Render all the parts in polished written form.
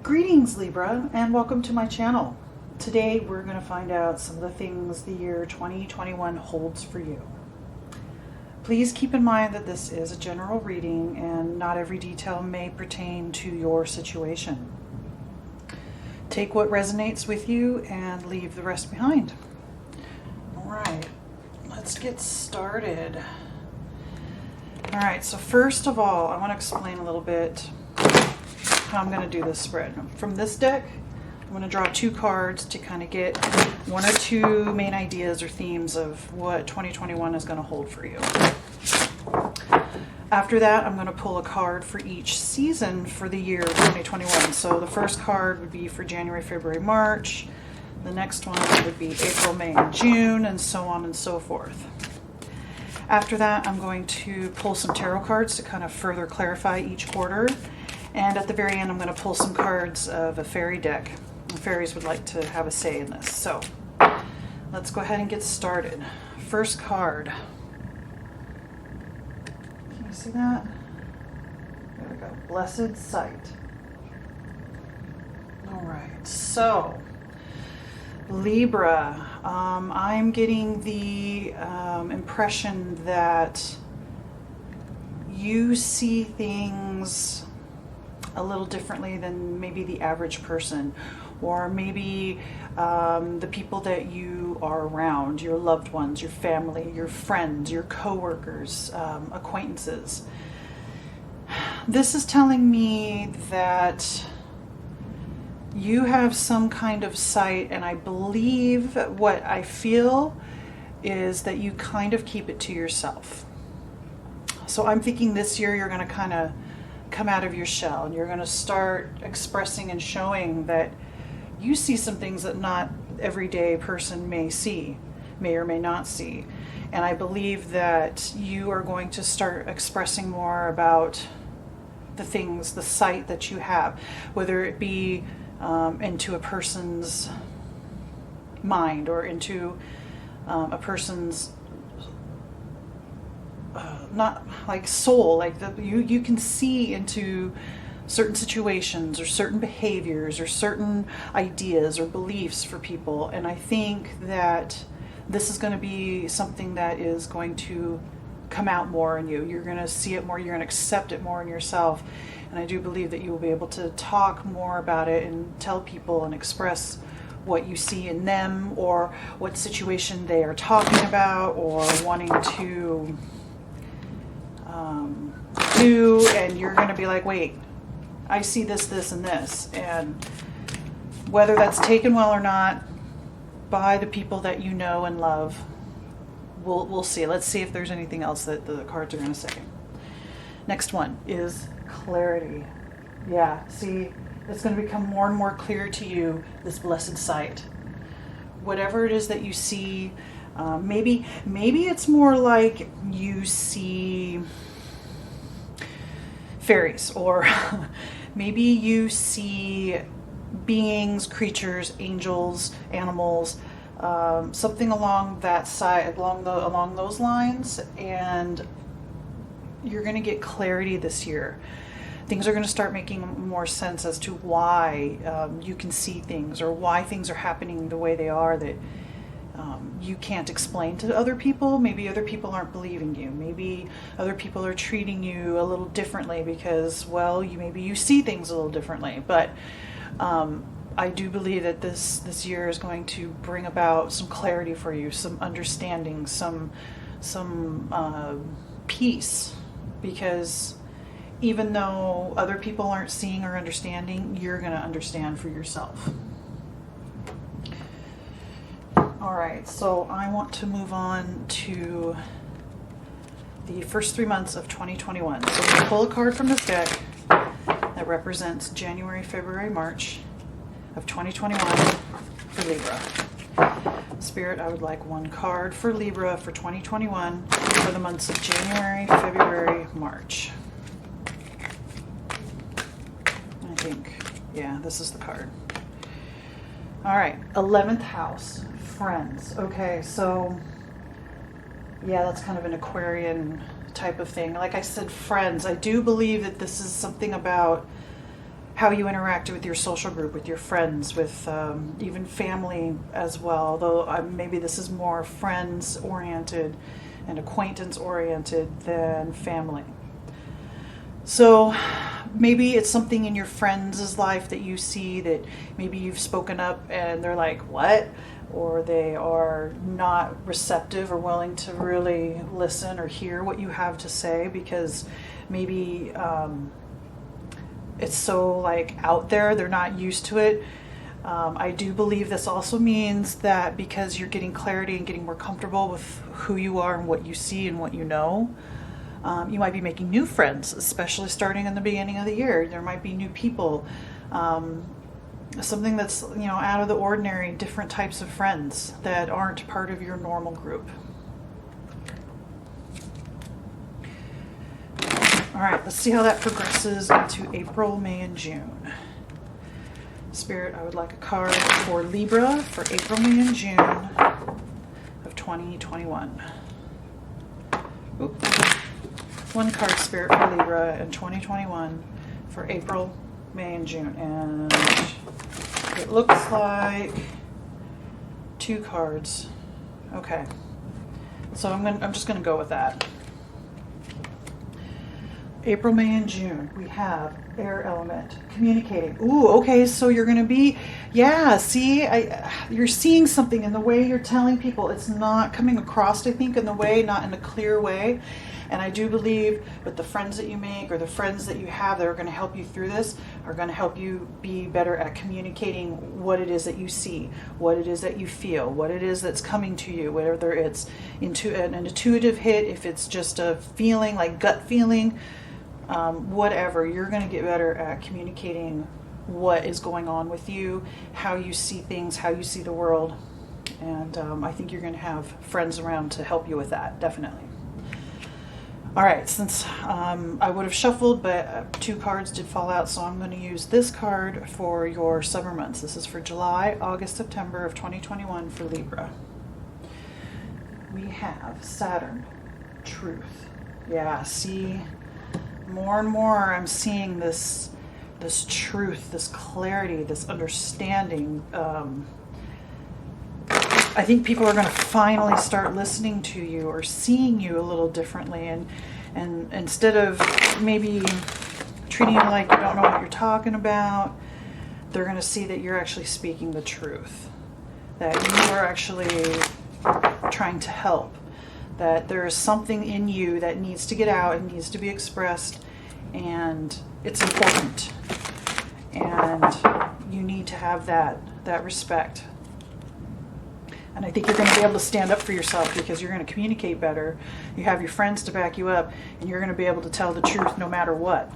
Greetings, Libra, and welcome to my channel. Today we're going to find out some of the things the year 2021 holds for you. Please keep in mind that this is a general reading and not every detail may pertain to your situation. Take what resonates with you and leave the rest behind. Alright, let's get started. Alright, so first of all, I want to explain a little bit how I'm going to do this spread. From this deck, I'm going to draw two cards to kind of get one or two main ideas or themes of what 2021 is going to hold for you. After that, I'm going to pull a card for each season for the year 2021. So the first card would be for January, February, March. The next one would be April, May, and June, and so on and so forth. After that, I'm going to pull some tarot cards to kind of further clarify each quarter. And at the very end, I'm going to pull some cards of a fairy deck. The fairies would like to have a say in this. So let's go ahead and get started. First card. Can you see that? There we go. Blessed Sight. All right. So Libra, I'm getting the impression that you see things a little differently than maybe the average person, or maybe the people that you are around, your loved ones, your family, your friends, your coworkers, acquaintances. This is telling me that you have some kind of sight, and I believe what I feel is that you kind of keep it to yourself. So I'm thinking this year you're going to kind of come out of your shell and you're going to start expressing and showing that you see some things that not everyday person may or may not see. And I believe that you are going to start expressing more about the things, the sight that you have, whether it be into a person's mind or into a person's not like soul, like you can see into certain situations or certain behaviors or certain ideas or beliefs for people. And I think that this is going to be something that is going to come out more in you. You're going to see it more, you're going to accept it more in yourself. And I do believe that you will be able to talk more about it and tell people and express what you see in them or what situation they are talking about or wanting to do, and you're going to be like, wait, I see this, this, and this. And whether that's taken well or not by the people that you know and love, we'll see. Let's see if there's anything else that the cards are going to say. Next one is clarity. Yeah, see, it's going to become more and more clear to you, this blessed sight. Whatever it is that you see, maybe it's more like you see fairies, or maybe you see beings, creatures, angels, animals, something along that side, along those lines, and you're going to get clarity this year. Things are going to start making more sense as to why you can see things, or why things are happening the way they are that you can't explain to other people. Maybe other people aren't believing you. Maybe other people are treating you a little differently because, well, maybe you see things a little differently. But I do believe that this year is going to bring about some clarity for you, some understanding, some peace, because even though other people aren't seeing or understanding, you're going to understand for yourself. All right, so I want to move on to the first 3 months of 2021. So I'm going to pull a card from this deck that represents January, February, March of 2021 for Libra. Spirit, I would like one card for Libra for 2021 for the months of January, February, March. I think, yeah, this is the card. All right, 11th house. Friends. Okay, so yeah, that's kind of an Aquarian type of thing. Like I said, friends. I do believe that this is something about how you interact with your social group, with your friends, with even family as well. Although maybe this is more friends oriented and acquaintance oriented than family. So maybe it's something in your friends' life that you see that maybe you've spoken up and they're like, what? Or they are not receptive or willing to really listen or hear what you have to say because maybe it's so like out there, they're not used to it. I do believe this also means that because you're getting clarity and getting more comfortable with who you are and what you see and what you know, you might be making new friends, especially starting in the beginning of the year. There might be new people, something that's, out of the ordinary, different types of friends that aren't part of your normal group. All right, let's see how that progresses into April, May, and June. Spirit, I would like a card for Libra for April, May, and June of 2021. Oops. One card, Spirit, for Libra in 2021 for April, May, and June. And it looks like 2 cards. Okay. So I'm just going to go with that. April, May, and June, we have air element, communicating. Ooh, okay, so you're going to be, you're seeing something in the way you're telling people. It's not coming across, I think, in the way, not in a clear way. And I do believe with the friends that you make or the friends that you have that are going to help you through this are going to help you be better at communicating what it is that you see, what it is that you feel, what it is that's coming to you, whether it's into an intuitive hit, if it's just a feeling, like gut feeling, whatever. You're going to get better at communicating what is going on with you, how you see things, how you see the world. And I think you're going to have friends around to help you with that, definitely. All right, since I would have shuffled, but 2 cards did fall out, so I'm going to use this card for your summer months. This is for July, August, September of 2021 for Libra. We have Saturn, truth. Yeah, see, more and more I'm seeing this truth, this clarity, this understanding. I think people are going to finally start listening to you or seeing you a little differently, and instead of maybe treating you like you don't know what you're talking about, they're going to see that you're actually speaking the truth, that you are actually trying to help, that there is something in you that needs to get out and needs to be expressed, and it's important, and you need to have that respect. And I think you're going to be able to stand up for yourself because you're going to communicate better. You have your friends to back you up, and you're going to be able to tell the truth no matter what.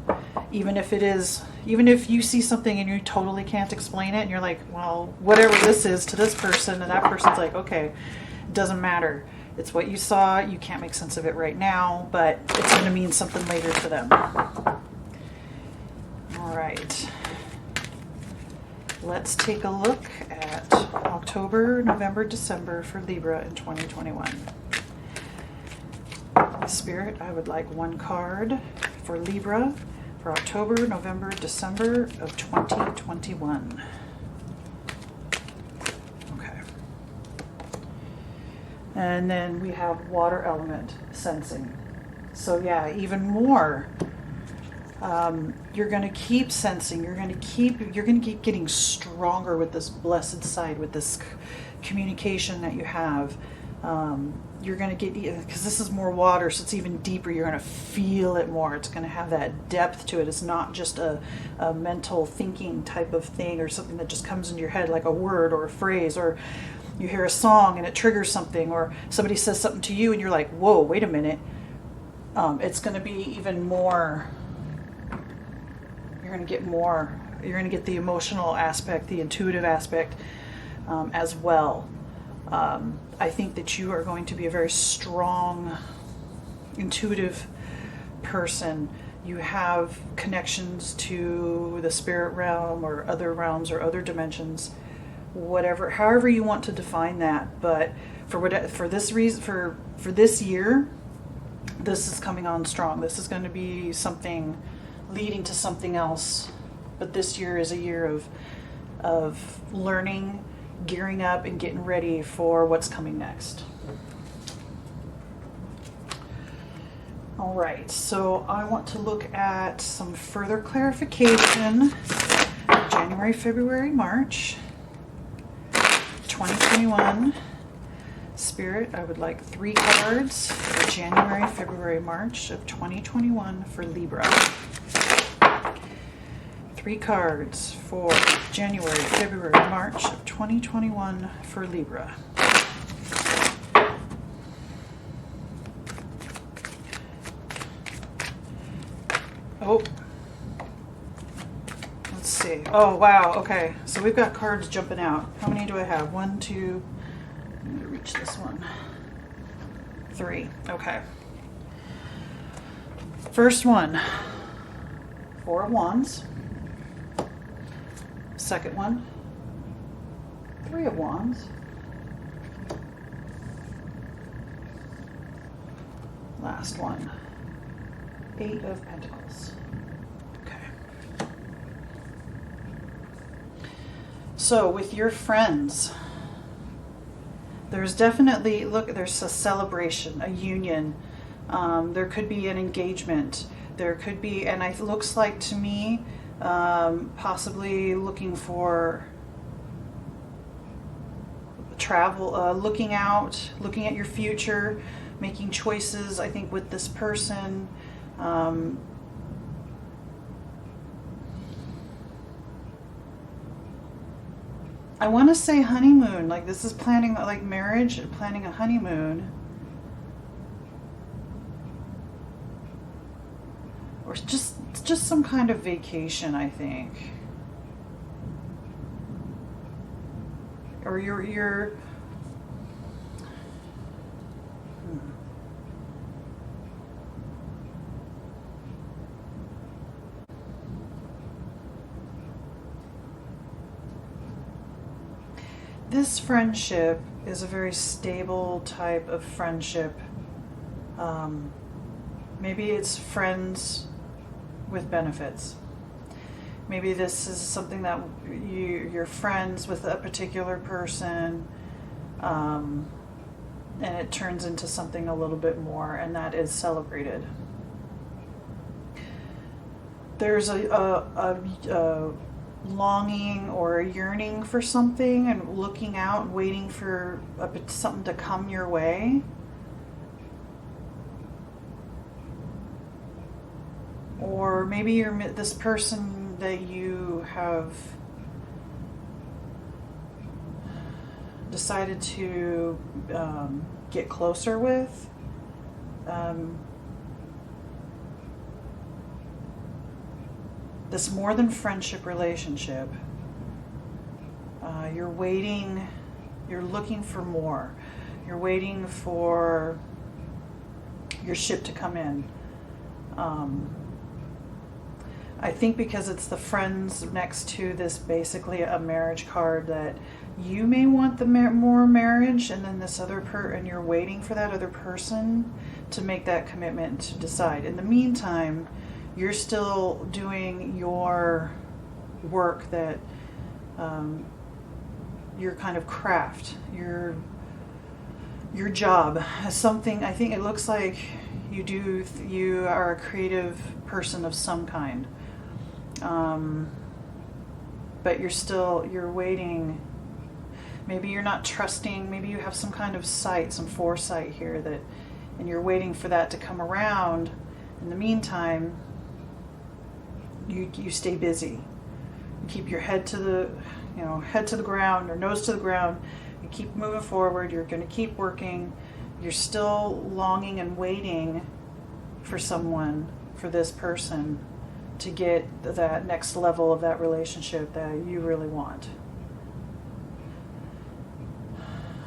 Even if you see something and you totally can't explain it, and you're like, well, whatever this is to this person, and that person's like, okay, it doesn't matter. It's what you saw. You can't make sense of it right now, but it's going to mean something later to them. All right. Let's take a look at October, November, December for Libra in 2021. Spirit, I would like 1 card for Libra for October, November, December of 2021. Okay. And then we have water element, sensing. So yeah, even more. You're going to keep sensing. You're going to keep getting stronger with this blessed side, with this communication that you have. You're going to get, because this is more water, so it's even deeper. You're going to feel it more. It's going to have that depth to it. It's not just a mental thinking type of thing or something that just comes into your head like a word or a phrase, or you hear a song and it triggers something, or somebody says something to you and you're like, whoa, wait a minute. It's going to be even more. You're going to get more. You're going to get the emotional aspect, the intuitive aspect as well. I think that you are going to be a very strong, intuitive person. You have connections to the spirit realm or other realms or other dimensions, whatever, however you want to define that. But for this reason, for this year, this is coming on strong. This is going to be something leading to something else But this year is a year of learning, gearing up, and getting ready for what's coming next. All right, so I want to look at some further clarification. January, February, March 2021. Spirit, I would like 3 cards for January, February, March of 2021 for Libra. 3 cards for January, February, March of 2021 for Libra. Oh, let's see. Oh, wow. Okay, so we've got cards jumping out. How many do I have? 1, 2, I'm going to reach this one. 3. Okay. First one, 4 of Wands. Second one, 3 of Wands. Last one, 8 of Pentacles. Okay. So with your friends, there's definitely, look, there's a celebration, a union. There could be an engagement. There could be, and it looks like to me, possibly looking for travel, looking out, looking at your future, making choices, I think, with this person. I want to say honeymoon, like this is planning, like marriage, planning a honeymoon. Or just some kind of vacation, I think. Or you're This friendship is a very stable type of friendship. Maybe it's friends with benefits. Maybe this is something that you're friends with a particular person, and it turns into something a little bit more, and that is celebrated. There's a longing or a yearning for something, and looking out and waiting for something to come your way. Or maybe you're this person that you have decided to get closer with. This more than friendship relationship. You're waiting, you're looking for more. You're waiting for your ship to come in. I think because it's the friends next to this, basically a marriage card, that you may want the more marriage, and then this other and you're waiting for that other person to make that commitment to decide. In the meantime, you're still doing your work, that your kind of craft, your job, as something. I think it looks like you are a creative person of some kind. But you're waiting. Maybe you're not trusting, maybe you have some kind of sight, some foresight here, and you're waiting for that to come around. In the meantime, you stay busy. You keep your head to the ground, or nose to the ground. You keep moving forward. You're going to keep working. You're still longing and waiting for someone, for this person, to get that next level of that relationship that you really want.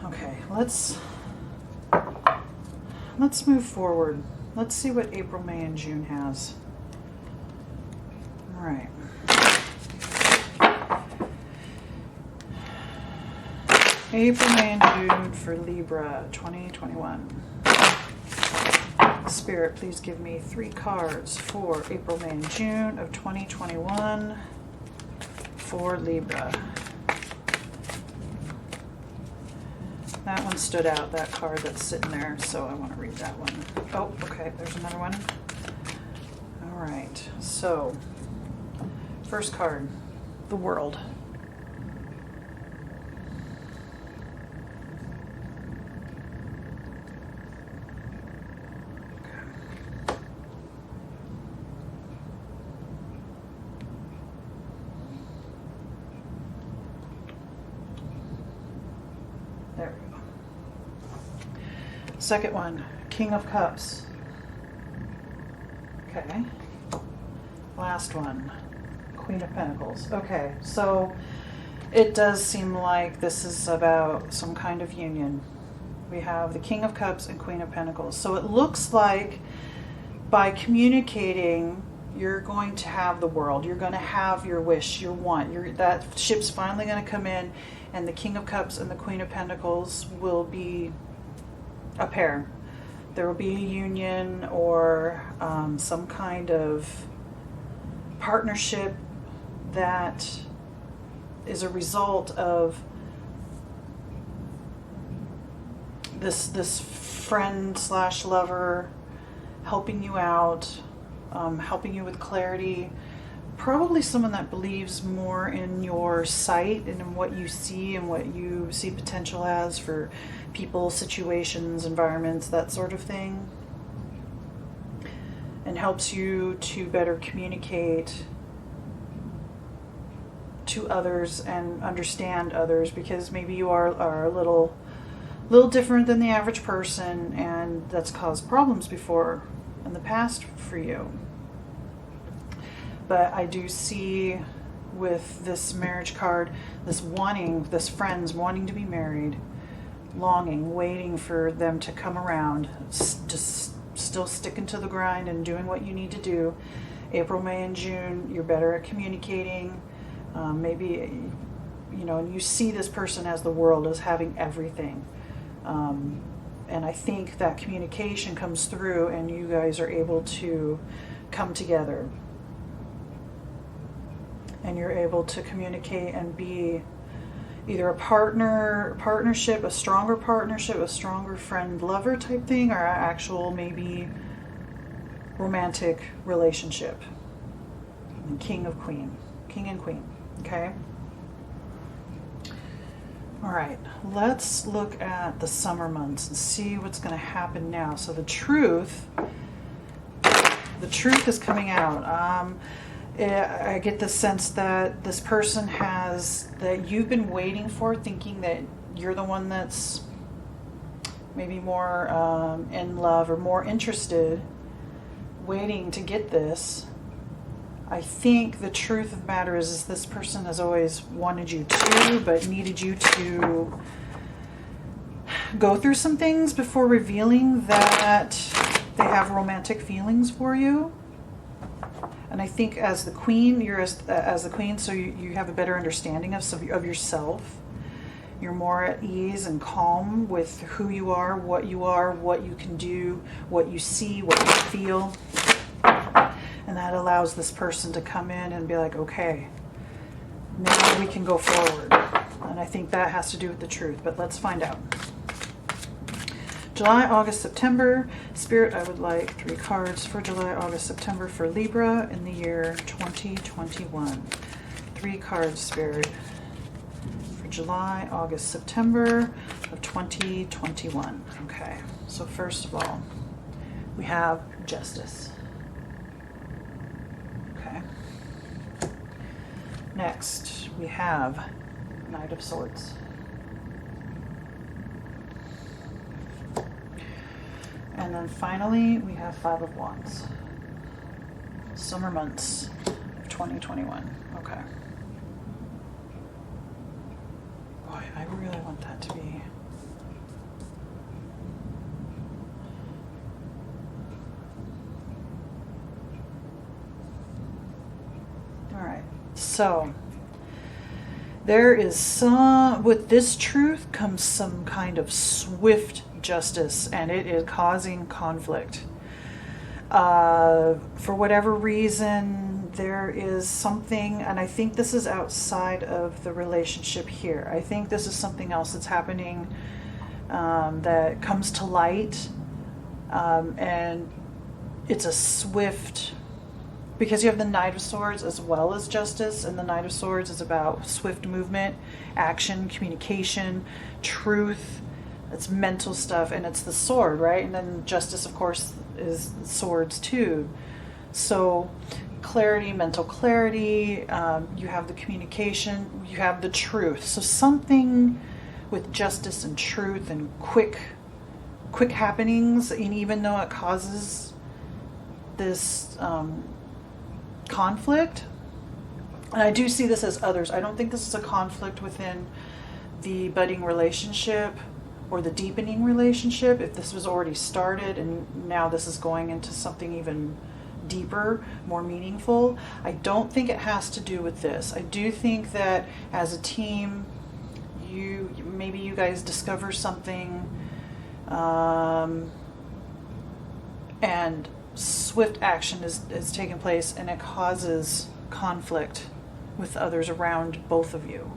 Okay, let's move forward. Let's see what April, May, and June has. All right. April, May, and June for Libra 2021. Spirit, please give me 3 cards for April, May, and June of 2021 for Libra. That one stood out, that card that's sitting there, so I want to read that one. Oh, okay, there's another one. All right, so first card, the World. There we go. Second one, King of Cups. Okay. Last one, Queen of Pentacles. Okay, so it does seem like this is about some kind of union. We have the King of Cups and Queen of Pentacles. So it looks like by communicating, you're going to have the world. You're going to have your wish, your want. That ship's finally going to come in, and the King of Cups and the Queen of Pentacles will be a pair. There will be a union or some kind of partnership that is a result of this friend slash lover helping you out, helping you with clarity. Probably someone that believes more in your sight and in what you see and what you see potential as for people, situations, environments, that sort of thing. And helps you to better communicate to others and understand others, because maybe you are a little different than the average person, and that's caused problems before in the past for you. But I do see with this marriage card, this friends wanting to be married, longing, waiting for them to come around, just still sticking to the grind and doing what you need to do. April, May, and June, you're better at communicating. Maybe, and you see this person as the world, as having everything. And I think that communication comes through and you guys are able to come together. And you're able to communicate and be either a partnership, a stronger friend-lover type thing, or an actual maybe romantic relationship. And King and Queen, okay? All right, let's look at the summer months and see what's going to happen now. So the truth is coming out. I get the sense that this person that you've been waiting for, thinking that you're the one that's maybe more in love or more interested, waiting to get this. I think the truth of the matter is this person has always wanted you to, but needed you to go through some things before revealing that they have romantic feelings for you. And I think as the queen, you're as the queen, so you have a better understanding of yourself. You're more at ease and calm with who you are, what you can do, what you see, what you feel. And that allows this person to come in and be like, okay, now we can go forward. And I think that has to do with the truth, but let's find out. July, August, September. Spirit, I would like 3 cards for July, August, September for Libra in the year 2021. 3 cards, Spirit, for July, August, September of 2021. Okay, so first of all, we have Justice. Okay. Next, we have Knight of Swords. And then finally, we have 5 of Wands. Summer months of 2021. Okay. Boy, I really want that to be... All right. So, there is with this truth comes some kind of swift justice, and it is causing conflict. For whatever reason, there is something, and I think this is outside of the relationship here. I think this is something else that's happening that comes to light, and it's a swift, because you have the Knight of Swords as well as Justice, and the Knight of Swords is about swift movement, action, communication, truth. It's mental stuff, and it's the sword, right? And then Justice, of course, is swords too. So clarity, mental clarity, you have the communication, you have the truth. So something with justice and truth and quick happenings, and even though it causes this conflict, and I do see this as others. I don't think this is a conflict within the budding relationship or the deepening relationship. If this was already started and now this is going into something even deeper, more meaningful, I don't think it has to do with this. I do think that as a team, maybe you guys discover something, and swift action is taking place, and it causes conflict with others around both of you.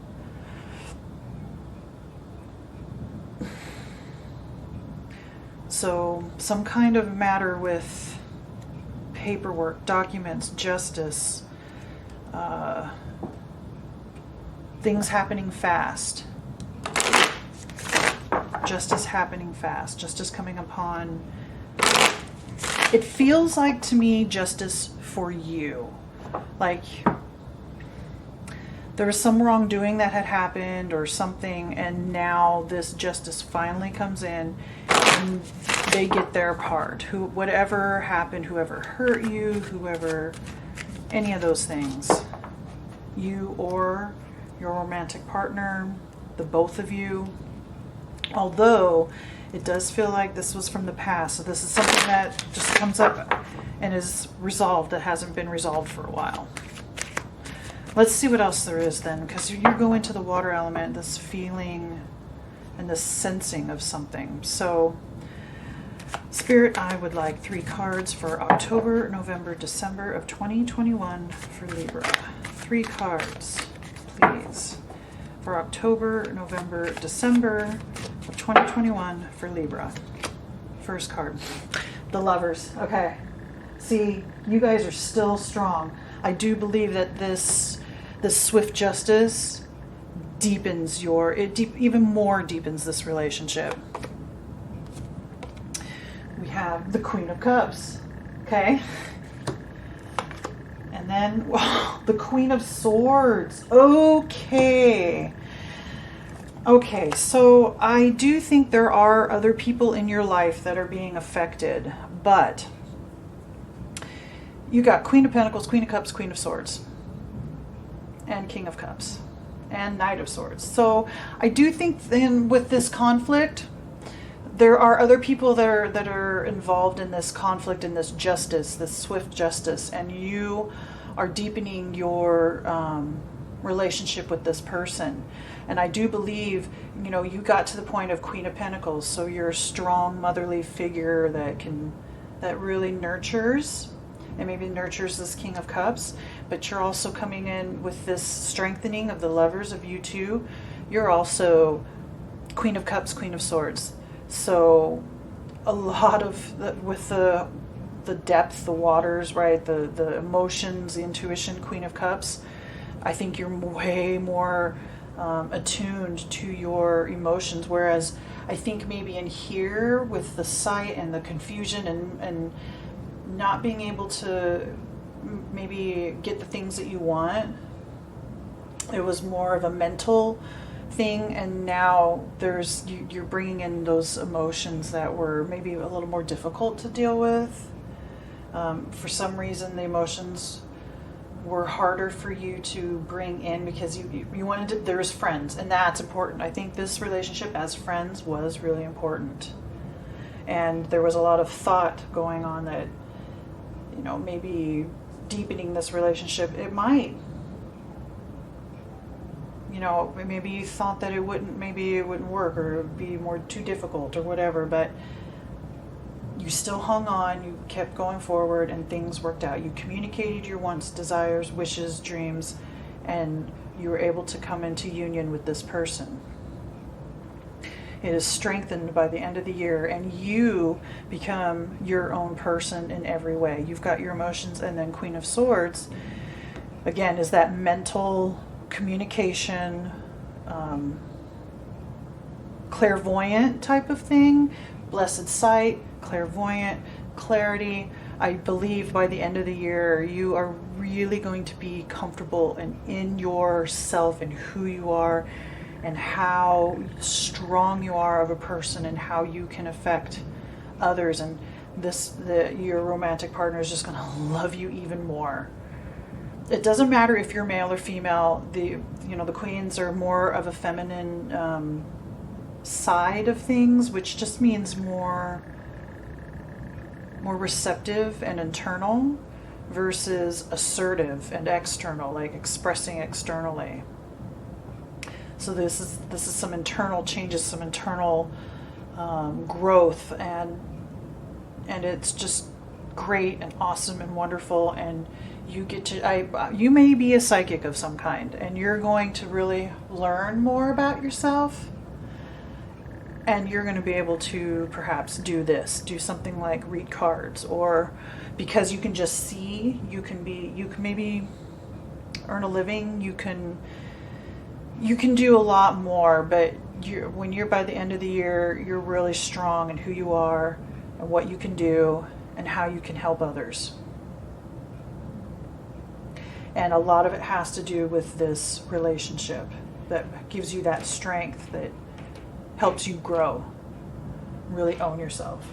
So some kind of matter with paperwork, documents, justice, things happening fast. Justice happening fast. Justice coming upon. It feels like to me justice for you. Like there was some wrongdoing that had happened or something, and now this justice finally comes in and they get their part. Whatever happened, whoever hurt you, whoever, any of those things, you or your romantic partner, the both of you. Although it does feel like this was from the past, so this is something that just comes up and is resolved, that hasn't been resolved for a while. Let's see what else there is then, because you go into the water element, this feeling and this sensing of something. So Spirit, I would like 3 cards for October, November, December of 2021 for Libra. 3 cards, please, for October, November, December of 2021 for Libra. First card, the Lovers. Okay, see, you guys are still strong. I do believe that this swift justice deepens even more deepens this relationship. We have the Queen of Cups, okay? And then the Queen of Swords. Okay, so I do think there are other people in your life that are being affected, but you got Queen of Pentacles, Queen of Cups, Queen of Swords, and King of Cups, and Knight of Swords. So I do think then with this conflict, there are other people that are involved in this conflict, in this justice, this swift justice, and you are deepening your relationship with this person. And I do believe, you got to the point of Queen of Pentacles, so you're a strong motherly figure that really nurtures, and maybe nurtures this King of Cups, but you're also coming in with this strengthening of the Lovers of you two. You're also Queen of Cups, Queen of Swords. So a lot of with the depth, the waters, right, the emotions, the intuition, Queen of Cups, I think you're way more attuned to your emotions, whereas I think maybe in here with the sight and the confusion and not being able to maybe get the things that you want, it was more of a mental thing, and now you're bringing in those emotions that were maybe a little more difficult to deal with. For some reason the emotions were harder for you to bring in because you wanted to, there was friends, and that's important. I think this relationship as friends was really important, and there was a lot of thought going on that maybe deepening this relationship, it might, maybe you thought that it wouldn't work, or it would be too difficult or whatever, but you still hung on, you kept going forward, and things worked out. You communicated your wants, desires, wishes, dreams, and you were able to come into union with this person. It is strengthened by the end of the year, and you become your own person in every way. You've got your emotions, and then Queen of Swords, again, is that mental communication, clairvoyant type of thing. Blessed sight, clairvoyant, clarity. I believe by the end of the year, you are really going to be comfortable and in yourself and who you are and how strong you are of a person and how you can affect others. And your romantic partner is just going to love you even more. It doesn't matter if you're male or female. The queens are more of a feminine side of things, which just means more receptive and internal versus assertive and external, like expressing externally. So this is some internal changes, some internal growth, and it's just great and awesome and wonderful. And you get to you may be a psychic of some kind, and you're going to really learn more about yourself. And you're going to be able to perhaps do something like read cards, or because you can just see, you can maybe earn a living. You can do a lot more, but when you're by the end of the year, you're really strong in who you are and what you can do and how you can help others. And a lot of it has to do with this relationship that gives you that strength that helps you grow, really own yourself.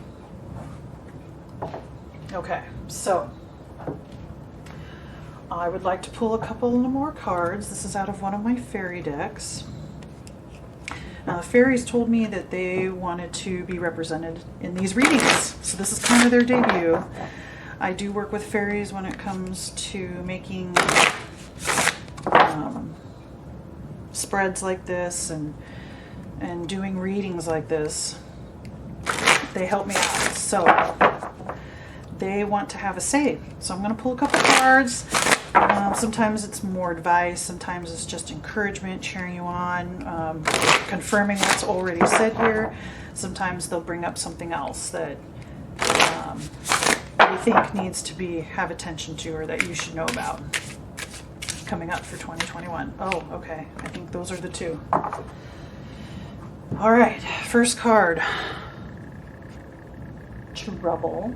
Okay, so I would like to pull a couple more cards. This is out of one of my fairy decks. Now, the fairies told me that they wanted to be represented in these readings, so this is kind of their debut. I do work with fairies when it comes to making spreads like this and doing readings like this. They help me out. So they want to have a say. So I'm going to pull a couple cards. Sometimes it's more advice. Sometimes it's just encouragement, cheering you on, confirming what's already said here. Sometimes they'll bring up something else that you think needs to have attention to, or that you should know about coming up for 2021. Oh, okay. I think those are the two. All right, first card. Trouble.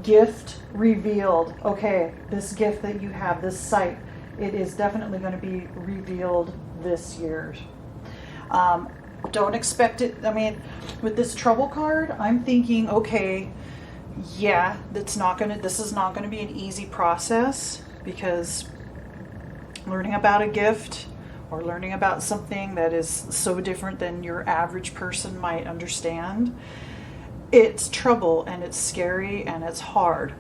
Gift revealed. Okay, this gift that you have, this sight, it is definitely going to be revealed this year. Don't expect it. I mean, with this trouble card, I'm thinking, okay, yeah, this is not going to be an easy process, because learning about a gift or learning about something that is so different than your average person might understand, it's trouble and it's scary and it's hard.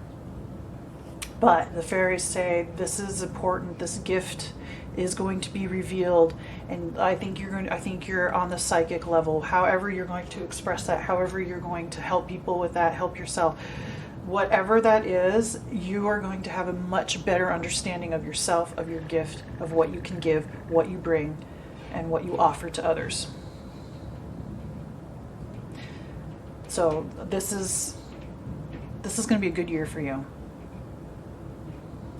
But the fairies say this is important. This gift is going to be revealed, and I think you're on the psychic level. However you're going to express that, however you're going to help people with that, help yourself, whatever that is, you are going to have a much better understanding of yourself, of your gift, of what you can give, what you bring, and what you offer to others. So this is going to be a good year for you.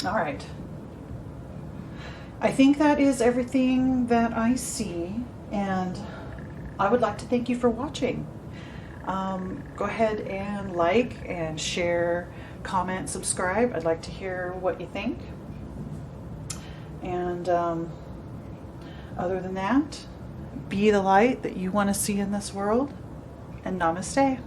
All right. I think that is everything that I see, and I would like to thank you for watching. Go ahead and like and share, comment, subscribe. I'd like to hear what you think. And other than that, be the light that you want to see in this world, and namaste.